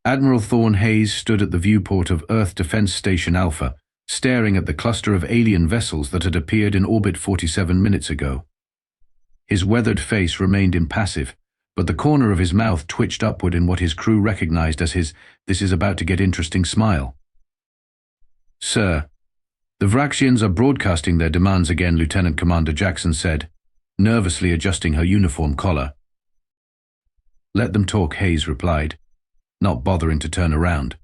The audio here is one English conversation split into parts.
Admiral Thorn Hayes stood at the viewport of Earth Defense Station Alpha, staring at the cluster of alien vessels that had appeared in orbit 47 minutes ago. His weathered face remained impassive, but the corner of his mouth twitched upward in what his crew recognized as his "this is about to get interesting" smile. "Sir, the Vraxians are broadcasting their demands again," Lieutenant Commander Jackson said, nervously adjusting her uniform collar. "Let them talk," Hayes replied, not bothering to turn around.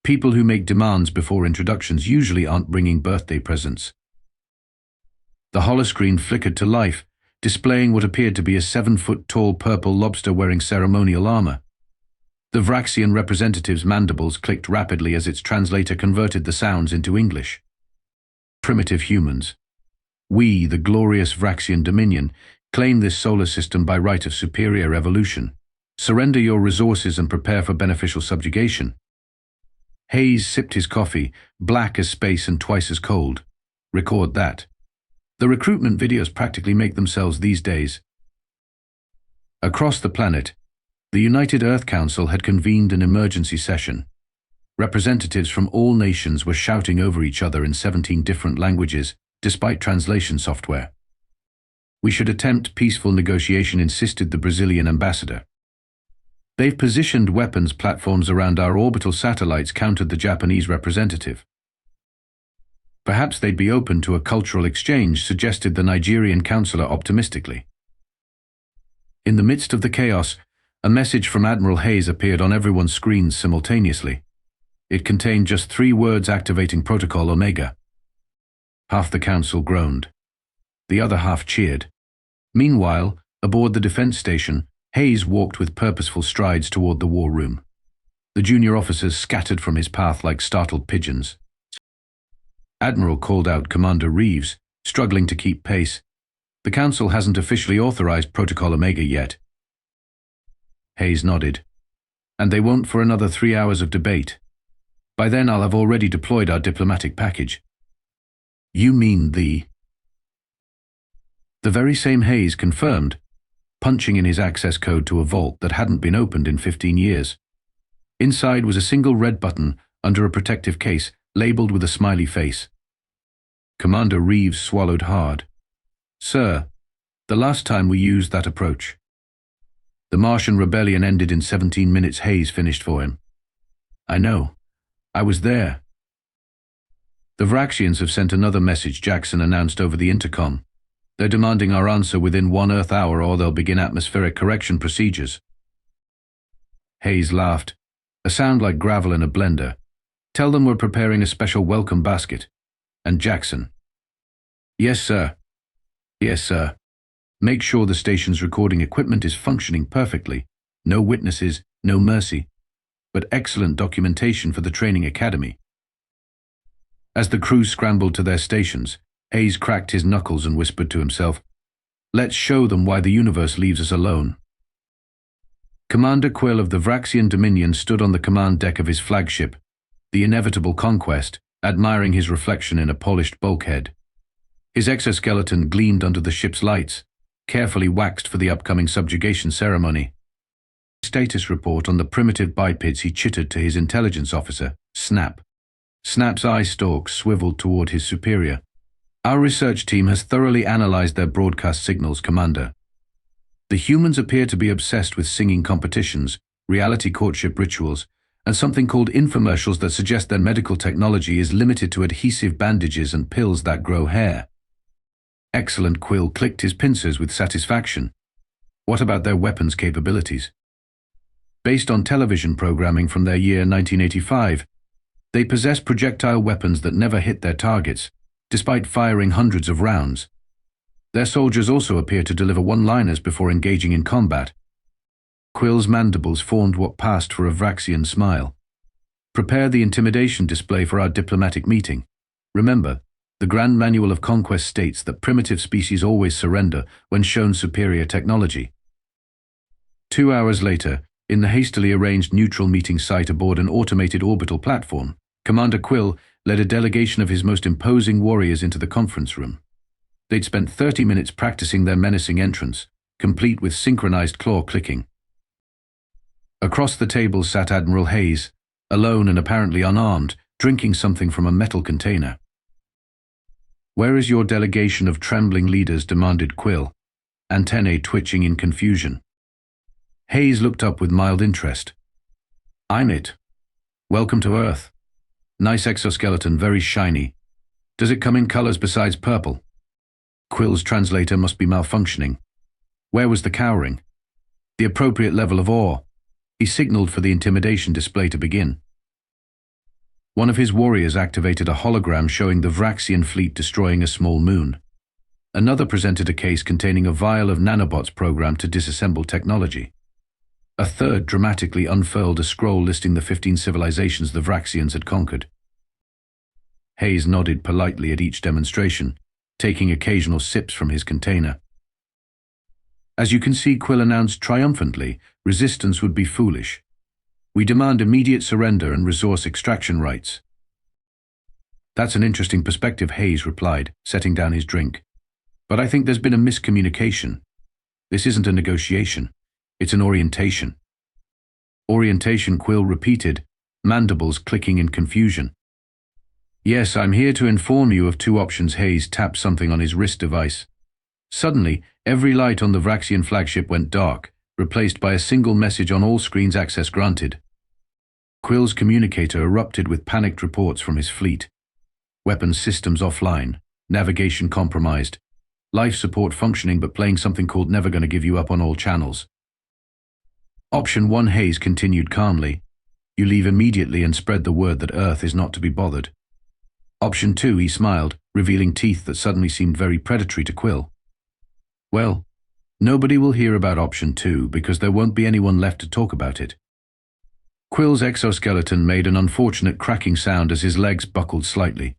People who make demands before introductions usually aren't bringing birthday presents. The holoscreen flickered to life, displaying what appeared to be a 7-foot-tall purple lobster wearing ceremonial armor. The Vraxian representative's mandibles clicked rapidly as its translator converted the sounds into English. "Primitive humans. We, the glorious Vraxian Dominion, claim this solar system by right of superior evolution. Surrender your resources and prepare for beneficial subjugation." Hayes sipped his coffee, black as space and twice as cold. Record that. The recruitment videos practically make themselves these days. Across the planet, the United Earth Council had convened an emergency session. Representatives from all nations were shouting over each other in 17 different languages, despite translation software. "We should attempt peaceful negotiation," insisted the Brazilian ambassador. "They've positioned weapons platforms around our orbital satellites," countered the Japanese representative. "Perhaps they'd be open to a cultural exchange," suggested the Nigerian counselor optimistically. In the midst of the chaos, a message from Admiral Hayes appeared on everyone's screens simultaneously. It contained just 3 words activating Protocol Omega. Half the council groaned. The other half cheered. Meanwhile, aboard the defense station, Hayes walked with purposeful strides toward the war room. The junior officers scattered from his path like startled pigeons. Admiral called out Commander Reeves, struggling to keep pace. "The Council hasn't officially authorized Protocol Omega yet." Hayes nodded. "And they won't for another 3 hours of debate. By then I'll have already deployed our diplomatic package." "You mean the very same," Hayes confirmed, punching in his access code to a vault that hadn't been opened in 15 years. Inside was a single red button under a protective case, labeled with a smiley face. Commander Reeves swallowed hard. "Sir, the last time we used that approach. The Martian rebellion ended in 17 minutes, Hayes finished for him. "I know. I was there." "The Vraxians have sent another message," Jackson announced over the intercom. "They're demanding our answer within 1 Earth hour or they'll begin atmospheric correction procedures." Hayes laughed, a sound like gravel in a blender. "Tell them we're preparing a special welcome basket." And Jackson: "Yes, sir. Yes, sir. Make sure the station's recording equipment is functioning perfectly. No witnesses, no mercy, but excellent documentation for the training academy." As the crew scrambled to their stations, Hayes cracked his knuckles and whispered to himself, "Let's show them why the universe leaves us alone." Commander Quill of the Vraxian Dominion stood on the command deck of his flagship, the inevitable Conquest, admiring his reflection in a polished bulkhead. His exoskeleton gleamed under the ship's lights, carefully waxed for the upcoming subjugation ceremony. Status report on the primitive bipeds, he chittered to his intelligence officer, Snap. Snap's eye stalks swiveled toward his superior. "Our research team has thoroughly analyzed their broadcast signals, Commander. The humans appear to be obsessed with singing competitions, reality courtship rituals, and something called infomercials that suggest their medical technology is limited to adhesive bandages and pills that grow hair." Excellent, Quill clicked his pincers with satisfaction. "What about their weapons capabilities?" "Based on television programming from their year 1985, they possess projectile weapons that never hit their targets, despite firing hundreds of rounds. Their soldiers also appear to deliver one-liners before engaging in combat." Quill's mandibles formed what passed for a Vraxian smile. "Prepare the intimidation display for our diplomatic meeting. Remember, the Grand Manual of Conquest states that primitive species always surrender when shown superior technology." 2 hours later, in the hastily arranged neutral meeting site aboard an automated orbital platform, Commander Quill led a delegation of his most imposing warriors into the conference room. They'd spent 30 minutes practicing their menacing entrance, complete with synchronized claw clicking. Across the table sat Admiral Hayes, alone and apparently unarmed, drinking something from a metal container. "Where is your delegation of trembling leaders?" demanded Quill, antennae twitching in confusion. Hayes looked up with mild interest. "I'm it. Welcome to Earth. Nice exoskeleton, very shiny. Does it come in colors besides purple?" Quill's translator must be malfunctioning. Where was the cowering? The appropriate level of awe. He signaled for the intimidation display to begin. One of his warriors activated a hologram showing the Vraxian fleet destroying a small moon. Another presented a case containing a vial of nanobots programmed to disassemble technology. A third dramatically unfurled a scroll listing the 15 civilizations the Vraxians had conquered. Hayes nodded politely at each demonstration, taking occasional sips from his container. "As you can see," Quill announced triumphantly, "resistance would be foolish. We demand immediate surrender and resource extraction rights." "That's an interesting perspective," Hayes replied, setting down his drink. "But I think there's been a miscommunication. This isn't a negotiation. It's an orientation." "Orientation," Quill repeated, mandibles clicking in confusion. "Yes, I'm here to inform you of two options." Hayes tapped something on his wrist device. Suddenly, every light on the Vraxian flagship went dark, replaced by a single message on all screens: "Access granted." Quill's communicator erupted with panicked reports from his fleet. Weapons systems offline, navigation compromised, life support functioning but playing something called "Never Gonna Give You Up" on all channels. "Option 1," Hayes continued calmly. "You leave immediately and spread the word that Earth is not to be bothered." "Option 2," he smiled, revealing teeth that suddenly seemed very predatory to Quill. "Well, nobody will hear about Option 2 because there won't be anyone left to talk about it." Quill's exoskeleton made an unfortunate cracking sound as his legs buckled slightly.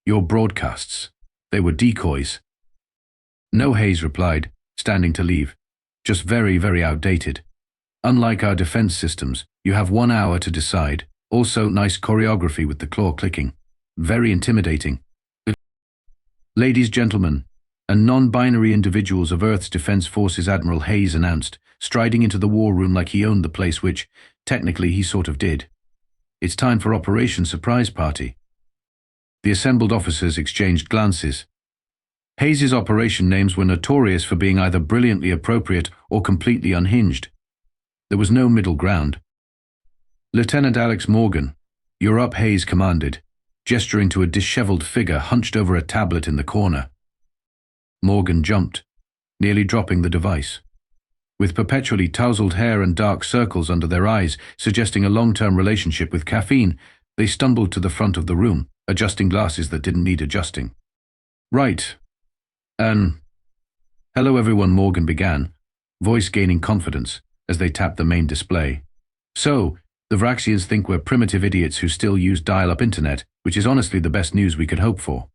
"Your broadcasts. They were decoys." "No," Hayes replied, standing to leave. "Just very, very outdated. Unlike our defense systems, you have 1 hour to decide. Also, nice choreography with the claw clicking. Very intimidating." "Ladies, gentlemen, and non-binary individuals of Earth's Defense Forces," Admiral Hayes announced, striding into the war room like he owned the place, which, technically, he sort of did. "It's time for Operation Surprise Party." The assembled officers exchanged glances. Hayes's operation names were notorious for being either brilliantly appropriate or completely unhinged. There was no middle ground. "Lieutenant Alex Morgan, you're up," Hayes commanded, gesturing to a disheveled figure hunched over a tablet in the corner. Morgan jumped, nearly dropping the device. With perpetually tousled hair and dark circles under their eyes, suggesting a long-term relationship with caffeine, they stumbled to the front of the room, adjusting glasses that didn't need adjusting. "Right. Hello everyone," Morgan began, voice gaining confidence as they tapped the main display. "So, the Vraxians think we're primitive idiots who still use dial-up internet, which is honestly the best news we could hope for."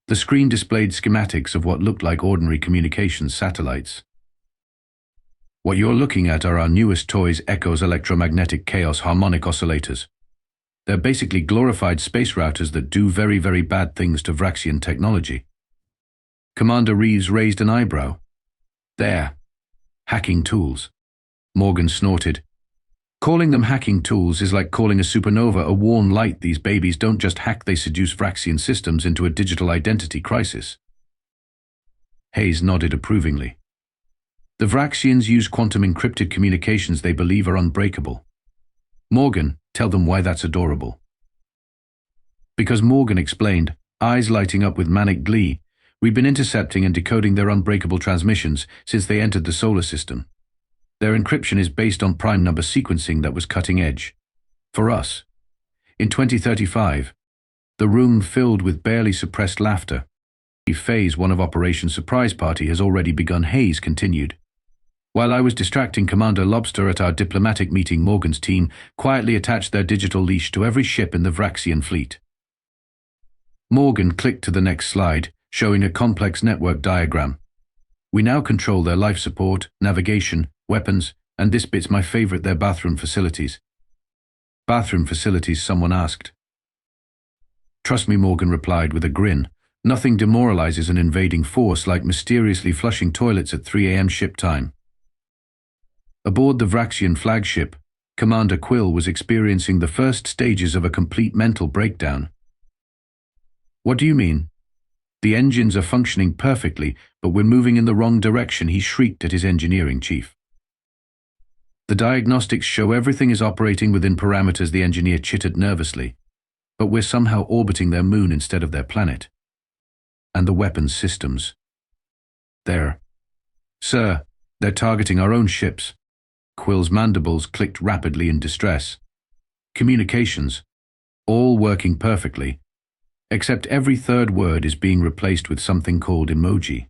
The screen displayed schematics of what looked like ordinary communications satellites. "What you're looking at are our newest toys, Echo's electromagnetic chaos harmonic oscillators. They're basically glorified space routers that do very, very bad things to Vraxian technology." Commander Reeves raised an eyebrow. "There. Hacking tools." Morgan snorted. "Calling them hacking tools is like calling a supernova a warm light. These babies don't just hack, they seduce Vraxian systems into a digital identity crisis." Hayes nodded approvingly. "The Vraxians use quantum encrypted communications they believe are unbreakable." "Morgan, tell them why that's adorable." Because Morgan explained, eyes lighting up with manic glee, "We've been intercepting and decoding their unbreakable transmissions since they entered the solar system. Their encryption is based on prime number sequencing that was cutting edge. For us. In 2035, the room filled with barely suppressed laughter. Phase 1 of Operation Surprise Party has already begun," Hayes continued. "While I was distracting Commander Lobster at our diplomatic meeting, Morgan's team quietly attached their digital leash to every ship in the Vraxian fleet." Morgan clicked to the next slide, showing a complex network diagram. "We now control their life support, navigation, weapons, and this bit's my favorite, their bathroom facilities." "Bathroom facilities?" someone asked. "Trust me," Morgan replied with a grin. "Nothing demoralizes an invading force like mysteriously flushing toilets at 3 a.m. ship time." Aboard the Vraxian flagship, Commander Quill was experiencing the first stages of a complete mental breakdown. "What do you mean?" "The engines are functioning perfectly, but we're moving in the wrong direction," he shrieked at his engineering chief. "The diagnostics show everything is operating within parameters," the engineer chittered nervously. "But we're somehow orbiting their moon instead of their planet. And the weapons systems. Sir, they're targeting our own ships." Quill's mandibles clicked rapidly in distress. "Communications, all working perfectly, except every third word is being replaced with something called emoji."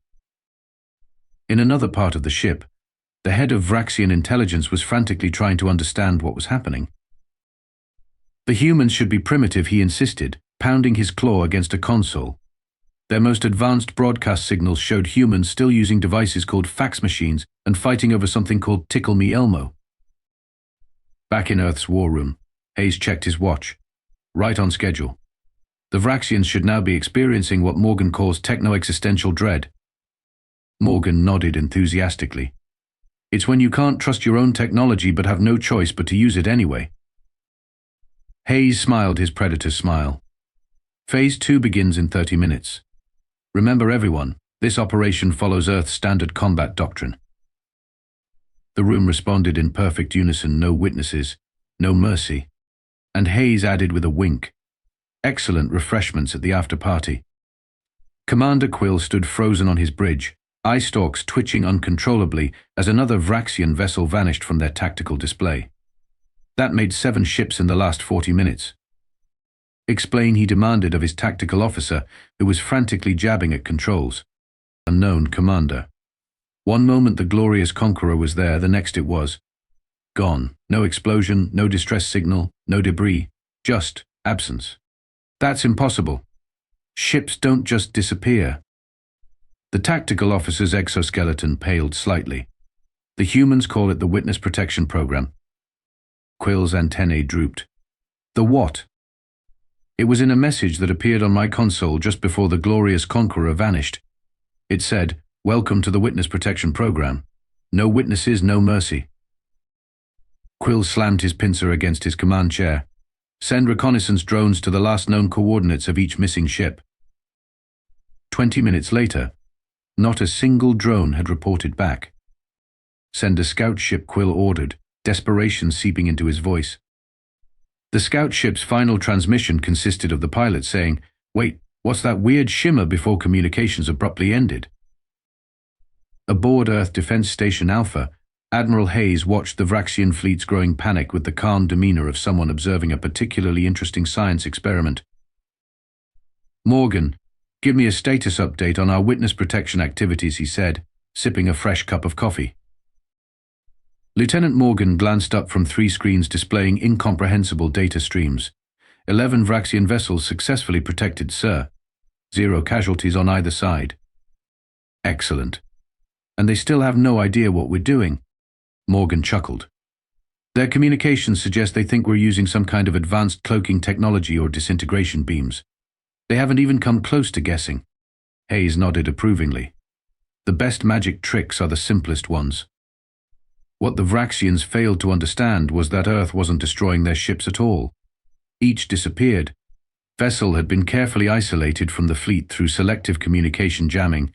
In another part of the ship, the head of Vraxian intelligence was frantically trying to understand what was happening. "The humans should be primitive," he insisted, pounding his claw against a console. Their most advanced broadcast signals showed humans still using devices called fax machines and fighting over something called Tickle Me Elmo. Back in Earth's war room, Hayes checked his watch. Right on schedule. The Vraxians should now be experiencing what Morgan calls techno-existential dread. Morgan nodded enthusiastically. "It's when you can't trust your own technology but have no choice but to use it anyway." Hayes smiled his predator's smile. "Phase 2 begins in 30 minutes. Remember everyone, this operation follows Earth's standard combat doctrine." The room responded in perfect unison, no witnesses, no mercy. And Hayes added with a wink, "Excellent refreshments at the after-party." Commander Quill stood frozen on his bridge, eye stalks twitching uncontrollably as another Vraxian vessel vanished from their tactical display. That made 7 ships in the last 40 minutes. "Explain," he demanded of his tactical officer, who was frantically jabbing at controls. "Unknown, Commander. One moment the glorious Conqueror was there, the next it was gone. No explosion, no distress signal, no debris, just absence." "That's impossible. Ships don't just disappear." The tactical officer's exoskeleton paled slightly. "The humans call it the Witness Protection Program." Quill's antennae drooped. "The what?" "It was in a message that appeared on my console just before the glorious Conqueror vanished. It said, 'Welcome to the Witness Protection Program. No witnesses, no mercy.'" Quill slammed his pincer against his command chair. "Send reconnaissance drones to the last known coordinates of each missing ship." 20 minutes later, not a single drone had reported back. "Send a scout ship," Quill ordered, desperation seeping into his voice. The scout ship's final transmission consisted of the pilot saying, "Wait, what's that weird shimmer?" before communications abruptly ended. Aboard Earth Defense Station Alpha, Admiral Hayes watched the Vraxian fleet's growing panic with the calm demeanor of someone observing a particularly interesting science experiment. "Morgan, give me a status update on our witness protection activities," he said, sipping a fresh cup of coffee. Lieutenant Morgan glanced up from 3 screens displaying incomprehensible data streams. 11 Vraxian vessels successfully protected, sir. 0 casualties on either side. Excellent. And they still have no idea what we're doing. Morgan chuckled. Their communications suggest they think we're using some kind of advanced cloaking technology or disintegration beams. They haven't even come close to guessing. Hayes nodded approvingly. The best magic tricks are the simplest ones. What the Vraxians failed to understand was that Earth wasn't destroying their ships at all. Each disappeared. Vessel had been carefully isolated from the fleet through selective communication jamming,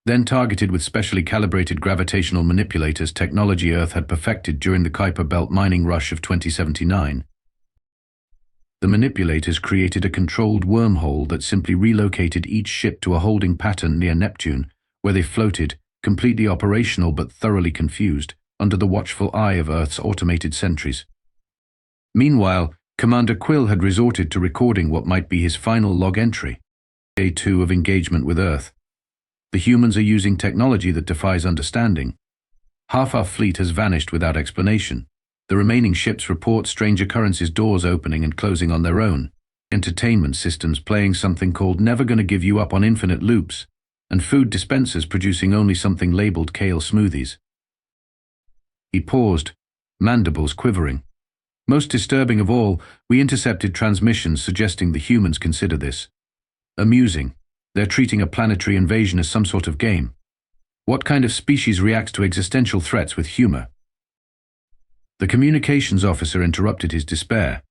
then targeted with specially calibrated gravitational manipulators, technology Earth had perfected during the Kuiper Belt mining rush of 2079. The manipulators created a controlled wormhole that simply relocated each ship to a holding pattern near Neptune, where they floated, completely operational but thoroughly confused, under the watchful eye of Earth's automated sentries. Meanwhile, Commander Quill had resorted to recording what might be his final log entry. Day 2 of engagement with Earth. The humans are using technology that defies understanding. Half our fleet has vanished without explanation. The remaining ships report strange occurrences, doors opening and closing on their own. Entertainment systems playing something called Never Gonna Give You Up on infinite loops, and food dispensers producing only something labeled kale smoothies. He paused, mandibles quivering. Most disturbing of all, we intercepted transmissions suggesting the humans consider this amusing. They're treating a planetary invasion as some sort of game. What kind of species reacts to existential threats with humor? The communications officer interrupted his despair.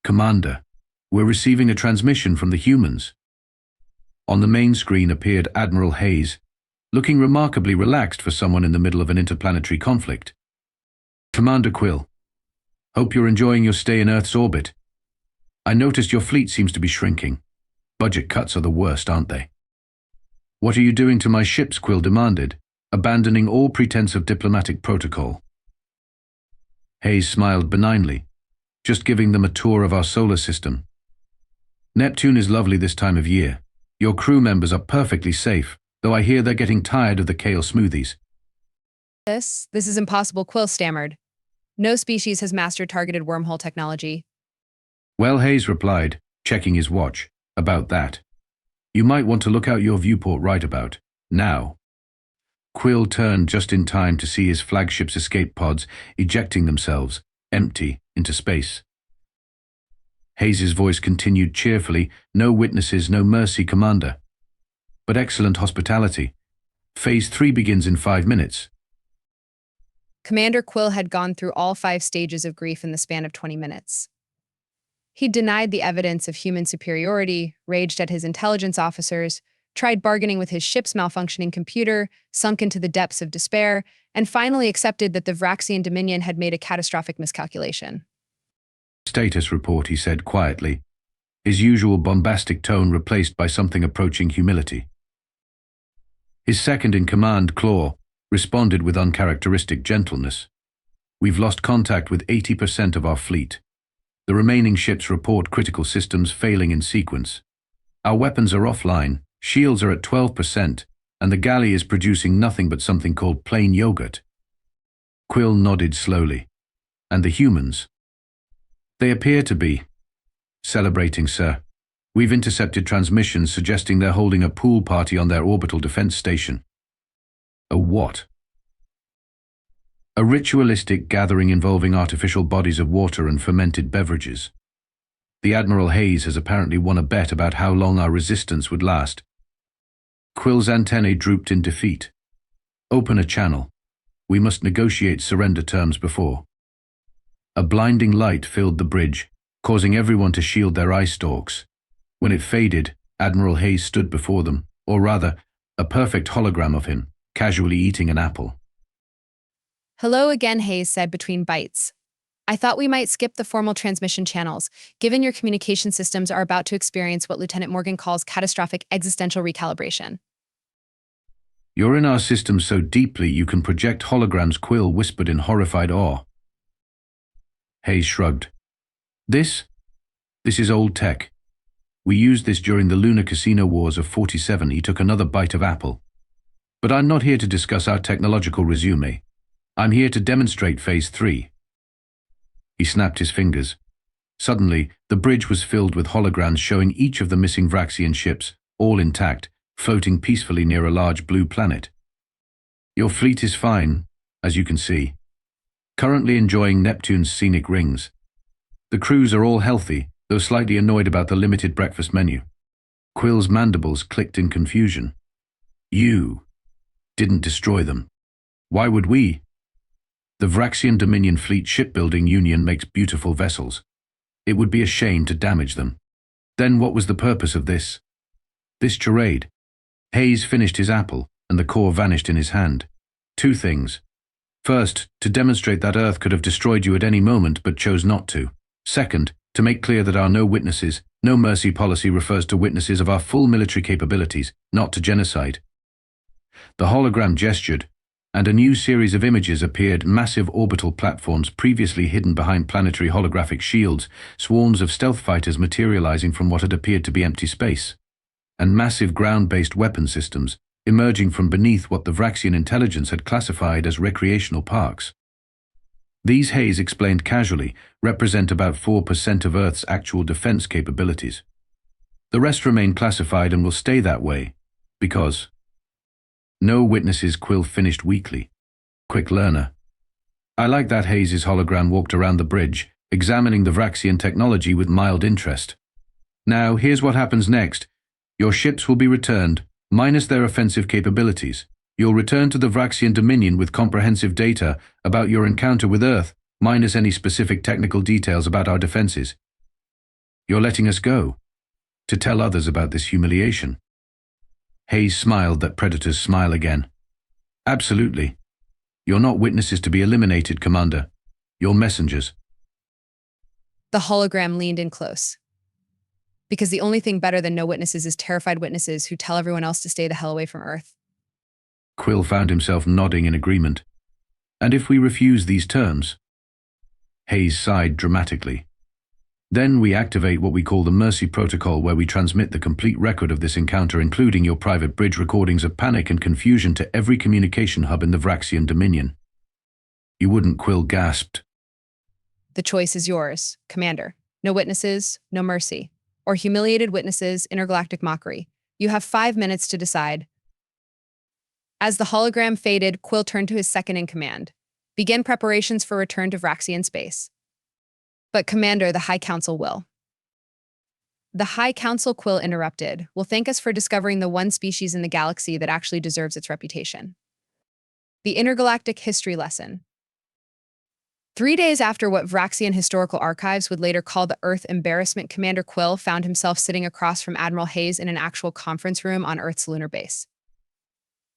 "Commander, we're receiving a transmission from the humans." On the main screen appeared Admiral Hayes, looking remarkably relaxed for someone in the middle of an interplanetary conflict. "Commander Quill, hope you're enjoying your stay in Earth's orbit. I noticed your fleet seems to be shrinking. Budget cuts are the worst, aren't they?" "What are you doing to my ships?" Quill demanded, abandoning all pretense of diplomatic protocol. Hayes smiled benignly. "Just giving them a tour of our solar system. Neptune is lovely this time of year. Your crew members are perfectly safe, though I hear they're getting tired of the kale smoothies." This is impossible," Quill stammered. "No species has mastered targeted wormhole technology." "Well," Hayes replied, checking his watch, "about that. You might want to look out your viewport right about now." Quill turned just in time to see his flagship's escape pods ejecting themselves, empty, into space. Hayes's voice continued cheerfully, "No witnesses, no mercy, Commander. But excellent hospitality. Phase 3 begins in 5 minutes. Commander Quill had gone through all 5 stages of grief in the span of 20 minutes. He denied the evidence of human superiority, raged at his intelligence officers, tried bargaining with his ship's malfunctioning computer, sunk into the depths of despair, and finally accepted that the Vraxian Dominion had made a catastrophic miscalculation. "Status report," he said quietly, his usual bombastic tone replaced by something approaching humility. His second-in-command, Claw, responded with uncharacteristic gentleness. "We've lost contact with 80% of our fleet. The remaining ships report critical systems failing in sequence. Our weapons are offline, shields are at 12%, and the galley is producing nothing but something called plain yogurt." Quill nodded slowly. "And the humans?" "They appear to be celebrating, sir. We've intercepted transmissions suggesting they're holding a pool party on their orbital defense station." "A what?" "A ritualistic gathering involving artificial bodies of water and fermented beverages. The Admiral Hayes has apparently won a bet about how long our resistance would last." Quill's antennae drooped in defeat. "Open a channel. We must negotiate surrender terms before." A blinding light filled the bridge, causing everyone to shield their eye stalks. When it faded, Admiral Hayes stood before them, or rather, a perfect hologram of him, casually eating an apple. "Hello again," Hayes said between bites. "I thought we might skip the formal transmission channels, given your communication systems are about to experience what Lieutenant Morgan calls catastrophic existential recalibration." "You're in our system so deeply you can project holograms," Quill whispered in horrified awe. Hayes shrugged. This is old tech. We used this during the Lunar Casino Wars of 47. He took another bite of apple. "But I'm not here to discuss our technological resume. I'm here to demonstrate Phase 3. He snapped his fingers. Suddenly, the bridge was filled with holograms showing each of the missing Vraxian ships, all intact, floating peacefully near a large blue planet. "Your fleet is fine, as you can see. Currently enjoying Neptune's scenic rings. The crews are all healthy, though slightly annoyed about the limited breakfast menu." Quill's mandibles clicked in confusion. "You didn't destroy them. Why would we? The Vraxian Dominion Fleet Shipbuilding Union makes beautiful vessels. It would be a shame to damage them. Then what was the purpose of this charade?" Hayes finished his apple, and the core vanished in his hand. "2 things. First, to demonstrate that Earth could have destroyed you at any moment but chose not to. Second, to make clear that our no witnesses, no mercy policy refers to witnesses of our full military capabilities, not to genocide." The hologram gestured, and a new series of images appeared, massive orbital platforms previously hidden behind planetary holographic shields, swarms of stealth fighters materializing from what had appeared to be empty space, and massive ground-based weapon systems emerging from beneath what the Vraxian intelligence had classified as recreational parks. These, Hayes explained casually, represent about 4% of Earth's actual defense capabilities. The rest remain classified and will stay that way, because... "No witnesses," Quill finished weakly. "Quick learner." "I like that." Hayes' hologram walked around the bridge, examining the Vraxian technology with mild interest. "Now, here's what happens next. Your ships will be returned, minus their offensive capabilities. You'll return to the Vraxian Dominion with comprehensive data about your encounter with Earth, minus any specific technical details about our defenses. You're letting us go, to tell others about this humiliation. Hayes smiled that predator's smile again. Absolutely. You're not witnesses to be eliminated, Commander. You're messengers. The hologram leaned in close. Because the only thing better than no witnesses is terrified witnesses who tell everyone else to stay the hell away from Earth. Quill found himself nodding in agreement. And if we refuse these terms? Hayes sighed dramatically. Then we activate what we call the Mercy Protocol, where we transmit the complete record of this encounter, including your private bridge recordings of panic and confusion, to every communication hub in the Vraxian Dominion. You wouldn't, Quill gasped. The choice is yours, Commander. No witnesses, no mercy. Or humiliated witnesses, intergalactic mockery. You have 5 minutes to decide. As the hologram faded, Quill turned to his second-in-command. Begin preparations for return to Vraxian space. But Commander, the High Council will. The High Council, Quill interrupted, will thank us for discovering the one species in the galaxy that actually deserves its reputation. The intergalactic history lesson. 3 days after what Vraxian historical archives would later call the Earth embarrassment, Commander Quill found himself sitting across from Admiral Hayes in an actual conference room on Earth's lunar base.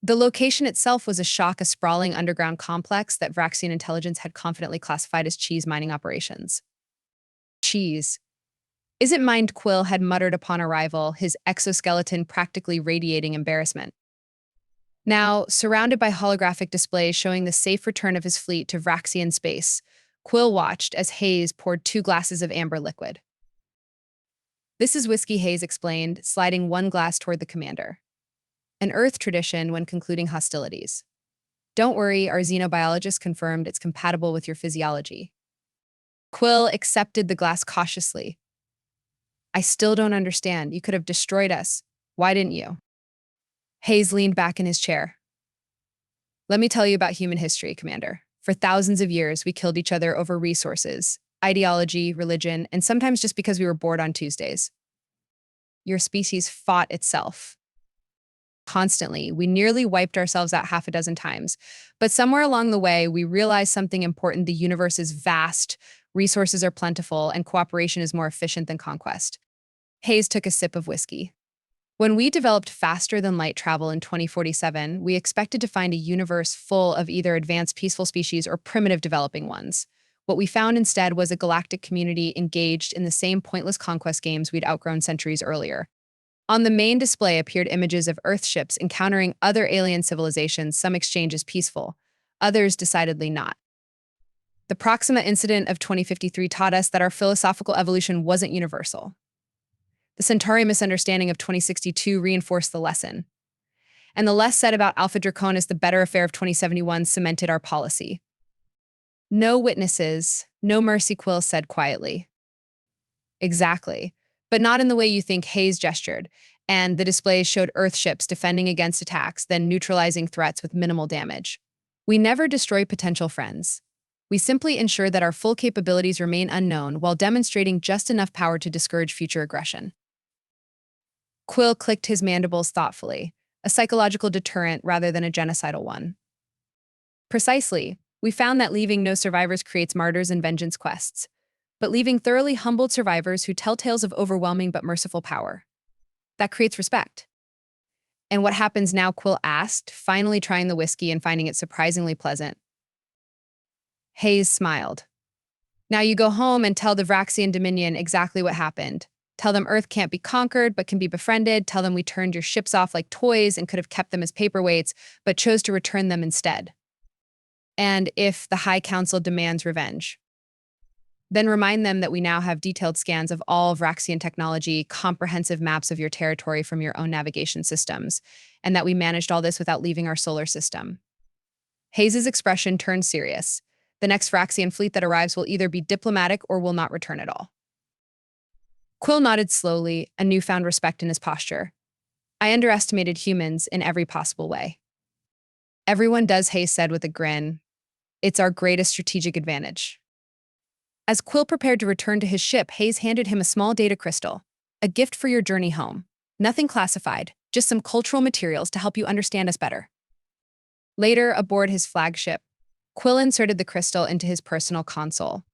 The location itself was a shock, a sprawling underground complex that Vraxian intelligence had confidently classified as cheese mining operations. Cheese. Is it mined? Quill had muttered upon arrival, his exoskeleton practically radiating embarrassment. Now, surrounded by holographic displays showing the safe return of his fleet to Vraxian space, Quill watched as Hayes poured 2 glasses of amber liquid. This is whiskey, Hayes explained, sliding 1 glass toward the commander. An Earth tradition when concluding hostilities. Don't worry, our xenobiologist confirmed it's compatible with your physiology. Quill accepted the glass cautiously. I still don't understand. You could have destroyed us. Why didn't you? Hayes leaned back in his chair. Let me tell you about human history, Commander. For thousands of years, we killed each other over resources, ideology, religion, and sometimes just because we were bored on Tuesdays. Your species fought itself. Constantly, we nearly wiped ourselves out 6 times. But somewhere along the way, we realized something important. The universe is vast, resources are plentiful, and cooperation is more efficient than conquest. Hayes took a sip of whiskey. When we developed faster-than-light travel in 2047, we expected to find a universe full of either advanced peaceful species or primitive developing ones. What we found instead was a galactic community engaged in the same pointless conquest games we'd outgrown centuries earlier. On the main display appeared images of Earth ships encountering other alien civilizations, some exchanges peaceful, others decidedly not. The Proxima incident of 2053 taught us that our philosophical evolution wasn't universal. The Centauri misunderstanding of 2062 reinforced the lesson. And the less said about Alpha Draconis, the better affair of 2071 cemented our policy. No witnesses, no mercy, Quill said quietly. Exactly. But not in the way you think. Hayes gestured, and the displays showed Earth ships defending against attacks, then neutralizing threats with minimal damage. We never destroy potential friends. We simply ensure that our full capabilities remain unknown while demonstrating just enough power to discourage future aggression. Quill clicked his mandibles thoughtfully, a psychological deterrent rather than a genocidal one. Precisely, we found that leaving no survivors creates martyrs and vengeance quests, but leaving thoroughly humbled survivors who tell tales of overwhelming but merciful power. That creates respect. And what happens now? Quill asked, finally trying the whiskey and finding it surprisingly pleasant. Hayes smiled. Now you go home and tell the Vraxian Dominion exactly what happened. Tell them Earth can't be conquered, but can be befriended. Tell them we turned your ships off like toys and could have kept them as paperweights, but chose to return them instead. And if the High Council demands revenge, then remind them that we now have detailed scans of all Vraxian technology, comprehensive maps of your territory from your own navigation systems, and that we managed all this without leaving our solar system. Hayes' expression turned serious. The next Vraxian fleet that arrives will either be diplomatic or will not return at all. Quill nodded slowly, a newfound respect in his posture. I underestimated humans in every possible way. Everyone does, Hayes said with a grin. It's our greatest strategic advantage. As Quill prepared to return to his ship, Hayes handed him a small data crystal, a gift for your journey home. Nothing classified, just some cultural materials to help you understand us better. Later, aboard his flagship, Quill inserted the crystal into his personal console.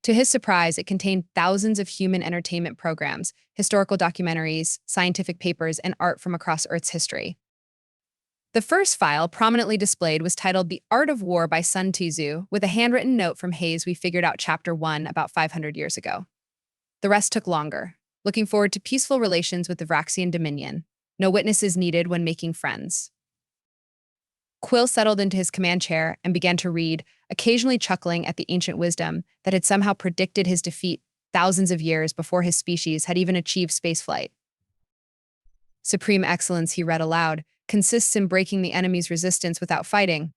To his surprise, it contained thousands of human entertainment programs, historical documentaries, scientific papers, and art from across Earth's history. The first file, prominently displayed, was titled The Art of War by Sun Tzu, with a handwritten note from Hayes we figured out Chapter 1 about 500 years ago. The rest took longer. Looking forward to peaceful relations with the Vraxian Dominion. No witnesses needed when making friends. Quill settled into his command chair and began to read, occasionally chuckling at the ancient wisdom that had somehow predicted his defeat thousands of years before his species had even achieved spaceflight. Supreme excellence, he read aloud, consists in breaking the enemy's resistance without fighting.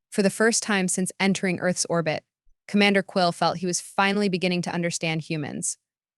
For the first time since entering Earth's orbit, Commander Quill felt he was finally beginning to understand humans.